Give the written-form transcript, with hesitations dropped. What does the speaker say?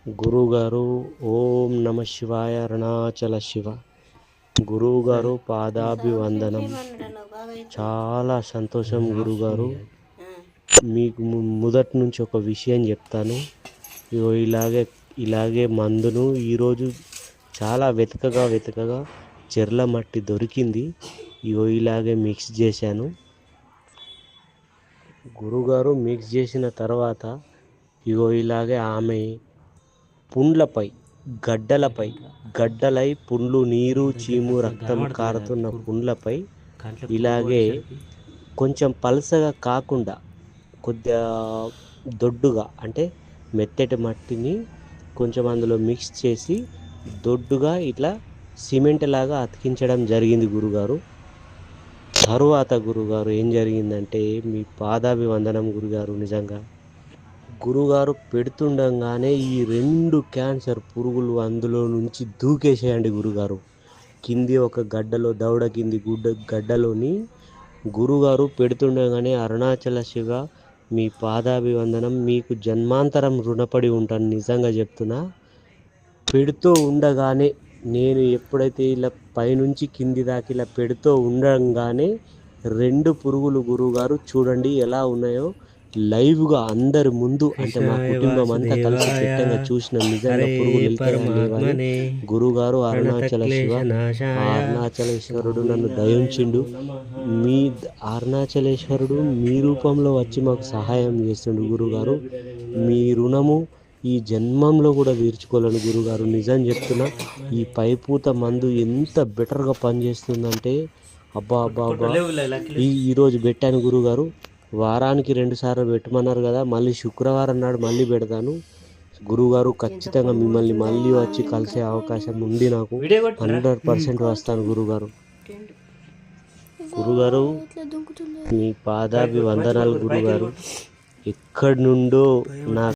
గురువుగారు ఓం నమ శివాయ అరుణాచల శివ. గురువుగారు పాదాభివందనం. చాలా సంతోషం గురువుగారు. మీకు మొదటి నుంచి ఒక విషయం చెప్తాను. ఇగో ఇలాగే మందును ఈరోజు చాలా వెతకగా చెర్ల మట్టి దొరికింది. ఇగో ఇలాగే మిక్స్ చేశాను. గురువుగారు మిక్స్ చేసిన తర్వాత ఇగో ఇలాగే ఆమె పుండ్లపై గడ్డలై పుండ్లు, నీరు, చీము, రక్తం కారుతున్న పుండ్లపై ఇలాగే కొంచెం పలసగా కాకుండా కొద్దిగా దొడ్డుగా, అంటే మెత్తటి మట్టిని కొంచెం అందులో మిక్స్ చేసి దొడ్డుగా ఇట్లా సిమెంట్ లాగా అతికించడం జరిగింది గురుగారు. తరువాత గురుగారు ఏం జరిగిందంటే, మీ పాదాభివందనం గురుగారు. నిజంగా గురుగారు పెడుతుండగానే ఈ 2 క్యాన్సర్ పురుగులు అందులో నుంచి దూకేసేయండి గురుగారు. కింది ఒక గడ్డలో, దవడ కింది గడ్డలోని గురుగారు పెడుతుండగానే అరుణాచల శివ మీ పాదాభివందనం. మీకు జన్మాంతరం రుణపడి ఉంటాను, నిజంగా చెప్తున్నా. పెడుతూ ఉండగానే నేను ఎప్పుడైతే ఇలా పైనుంచి కింది దాకా ఇలా పెడుతూ ఉండగానే 2 పురుగులు గురువుగారు చూడండి ఎలా ఉన్నాయో లైవ్గా అందరి ముందు, అంటే మా కుటుంబం అంతా కలిసి పెట్టంగా చూసిన నిజంగా పురుగులు వెళ్తాయని గురువుగారు అరుణాచల శివ, అరుణాచలేశ్వరుడు నన్ను దయించిండు. మీ అరుణాచలేశ్వరుడు మీ రూపంలో వచ్చి మాకు సహాయం చేస్తుండు గురుగారు. మీ రుణము ఈ జన్మంలో కూడా తీర్చుకోలేను గురుగారు. నిజం చెప్తున్నా, ఈ పైపూత మందు ఎంత బెటర్గా పనిచేస్తుందంటే అబ్బా. ఈరోజు పెట్టాను గురుగారు. వారానికి 2 సార్లు పెట్టమన్నారు కదా, మళ్ళీ శుక్రవారం నాడు మళ్ళీ పెడతాను గురుగారు. ఖచ్చితంగా మిమ్మల్ని మళ్ళీ వచ్చి కలిసే అవకాశం ఉంది నాకు. 100% వస్తాను గురుగారు. మీ పాదాభివందనాలు గురుగారు. ఎక్కడి నుండో నా